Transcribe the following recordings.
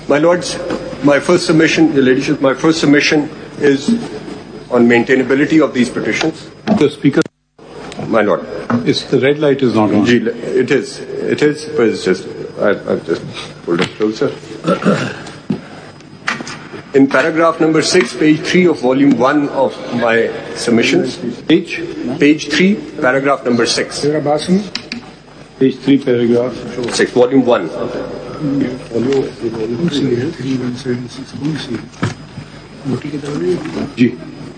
My Lords, my first submission, Your Ladyship, my first submission is on maintainability of these petitions. The Speaker. My Lord. The red light is not on. It is, but it's just, I've just pulled it closer. In paragraph number 6, page 3 of volume 1 of my submissions. Page 3, paragraph number 6. Page 3, paragraph 6, volume 1. My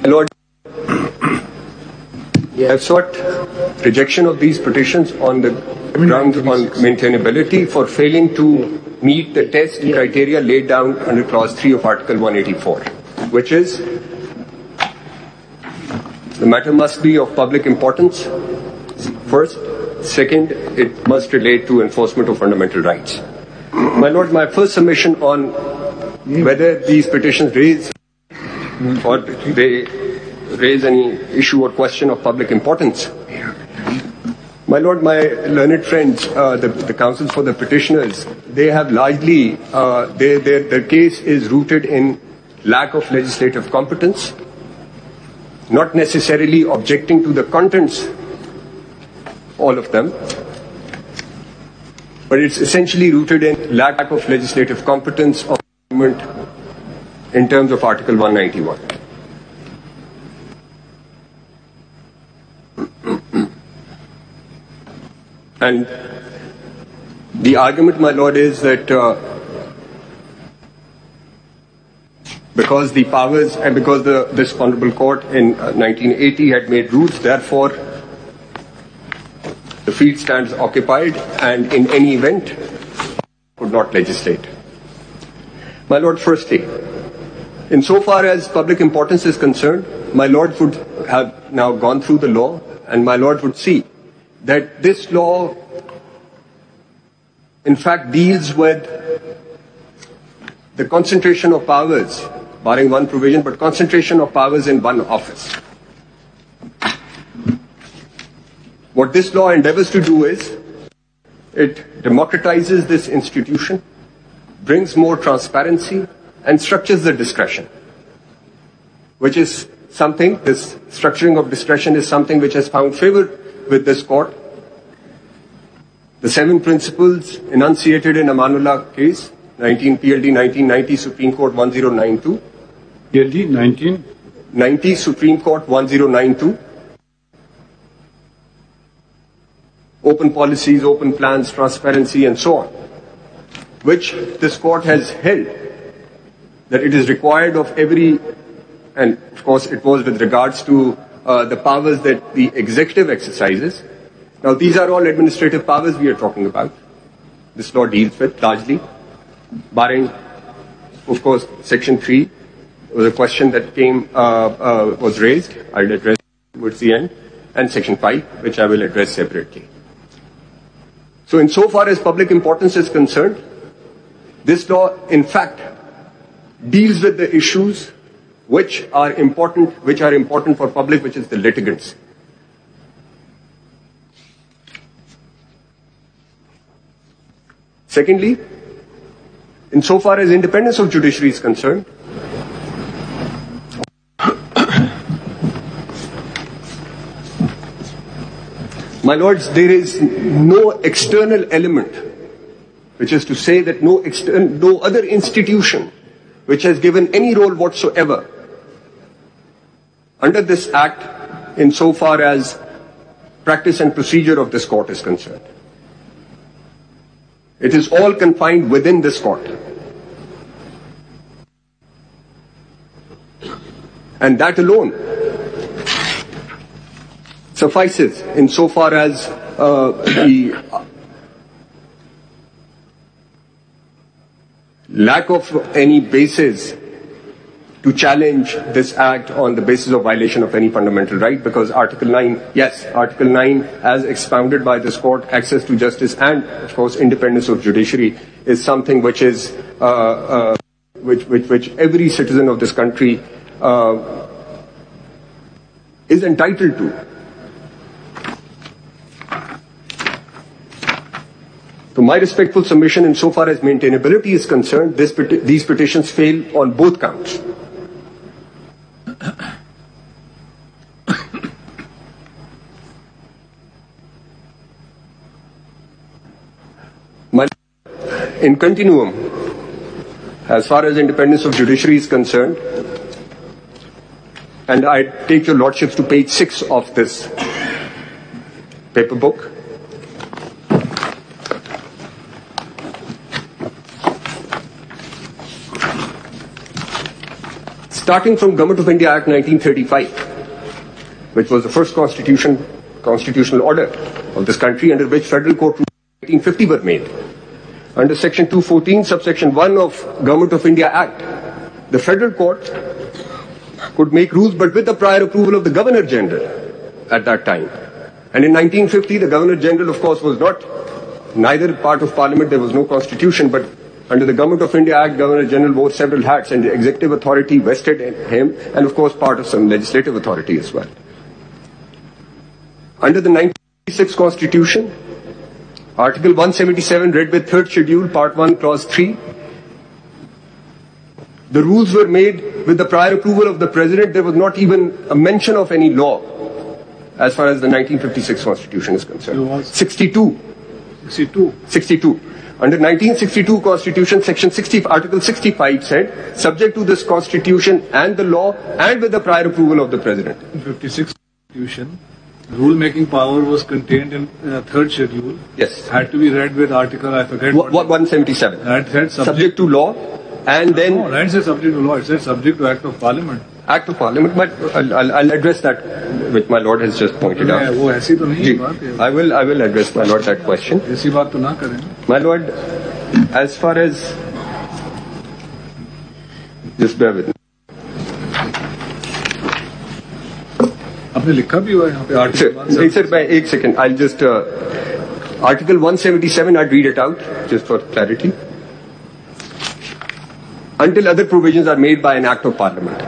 Lord, I have sought rejection of these petitions on the grounds on maintainability for failing to meet the test criteria laid down under clause 3 of Article 184, which is the matter must be of public importance, first. Second, it must relate to enforcement of fundamental rights. My Lord, my first submission on whether these petitions raise or they raise any issue or question of public importance. My Lord, my learned friends, the counsels for the petitioners, they have largely, their case is rooted in lack of legislative competence, not necessarily objecting to the contents, all of them, but it's essentially rooted in lack of legislative competence of government in terms of Article 191. And the argument, my Lord, is that because the powers and because this Honourable Court in 1980 had made rules, therefore the field stands occupied and in any event could not legislate. My Lord, firstly, insofar as public importance is concerned, my Lord would have now gone through the law and my Lord would see that this law in fact deals with the concentration of powers, barring one provision, but concentration of powers in one office. What this law endeavors to do is, it democratizes this institution, brings more transparency, and structures the discretion, which is something, this structuring of discretion is something which has found favor with this court. The 7 principles enunciated in Amanullah case, PLD 1990, Supreme Court 1092. PLD 1990, Supreme Court 1092. Open policies, open plans, transparency, and so on, which this court has held that it is required of every, and of course it was with regards to the powers that the executive exercises. Now these are all administrative powers we are talking about. This law deals with largely, barring, of course, Section 3 was a question that was raised. I'll address towards the end, and Section 5, which I will address separately. So insofar as public importance is concerned, this law, in fact, deals with the issues which are important for public, which is the litigants. Secondly, insofar as independence of judiciary is concerned, my Lords, there is no external element, which is to say that no other institution which has given any role whatsoever under this Act insofar as practice and procedure of this court is concerned. It is all confined within this court. And that alone suffices insofar as the lack of any basis to challenge this Act on the basis of violation of any fundamental right, because Article 9, yes, Article 9 as expounded by this court, access to justice and, of course, independence of judiciary is something which is, which every citizen of this country is entitled to. To my respectful submission, insofar as maintainability is concerned, these petitions fail on both counts. In continuum, as far as independence of judiciary is concerned, and I take your lordships to page 6 of this paper book. Starting from Government of India Act 1935, which was the first constitutional order of this country, under which federal court rules 1950 were made. Under section 214, subsection 1 of Government of India Act, the federal court could make rules but with the prior approval of the Governor General at that time. And in 1950, the Governor General, of course, was neither part of Parliament, there was no constitution, but under the Government of India Act, Governor General wore several hats, and the executive authority vested in him, and of course part of some legislative authority as well. Under the 1956 Constitution, Article 177 read with third schedule, Part 1, Clause 3. The rules were made with the prior approval of the President. There was not even a mention of any law as far as the 1956 Constitution is concerned. 62. Under 1962 Constitution, Section 60, Article 65 said, subject to this Constitution and the law and with the prior approval of the President. In 56 Constitution, rule-making power was contained in third schedule. Yes. Had to be read with article, I forget. 177. That said subject to law and then... No, that said subject to law. It said subject to Act of Parliament. Act of Parliament, but I'll address that, which my Lord has just pointed out. I will address, my Lord, that question. My Lord, as far as... Just bear with me. आपने लिखा भी हुआ है यहाँ पे article Sir, एक second. I'll just Article 177. I'll read it out just for clarity. Until other provisions are made by an Act of Parliament,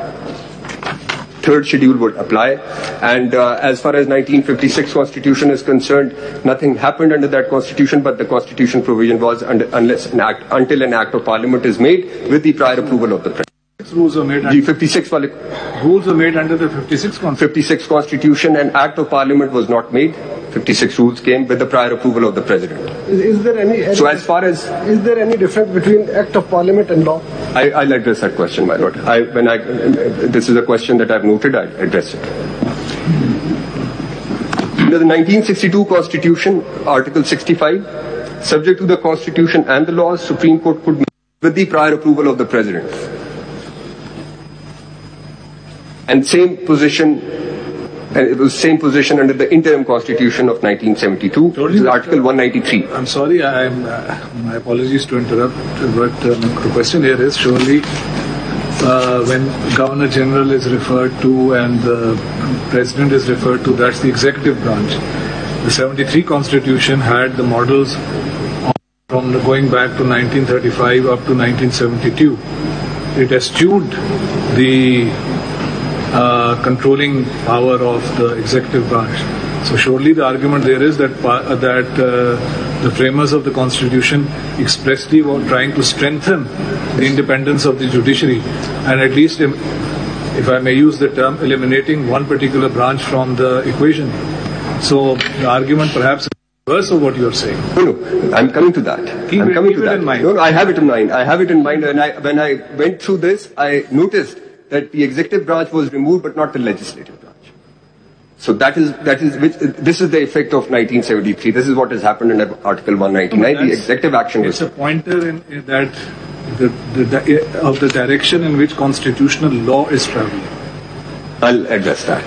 third schedule would apply. And as far as 1956 Constitution is concerned, nothing happened under that Constitution, but the Constitution provision was until an Act of Parliament is made with the prior approval of the President. Rules were made. Rules were made under the 56 Constitution. 56 Constitution and Act of Parliament was not made. 56 rules came with the prior approval of the President. Is there any so as far as is there any difference between Act of Parliament and law? I'll address that question, my Lord. This is a question that I've noted. I'll address it. Under the 1962 Constitution, Article 65, subject to the Constitution and the laws, Supreme Court could make with the prior approval of the President. And same position, and it was same position under the interim Constitution of 1972, which is Article 193. I'm sorry, my apologies to interrupt, but the question here is surely when Governor General is referred to and the President is referred to, that's the executive branch. The 73 Constitution had the models from going back to 1935 up to 1972. It eschewed the controlling power of the executive branch. So surely the argument there is that the framers of the Constitution expressly were trying to strengthen the independence of the judiciary and at least, if I may use the term, eliminating one particular branch from the equation. So the argument perhaps is reverse of what you are saying. No, I'm coming to that. I'm coming to that. No, I have it in mind. I have it in mind. And when I went through this, I noticed that the executive branch was removed, but not the legislative branch. So this is the effect of 1973. This is what has happened in Article 199. The executive action. It's a pointer in that of the direction in which constitutional law is traveling. I'll address that.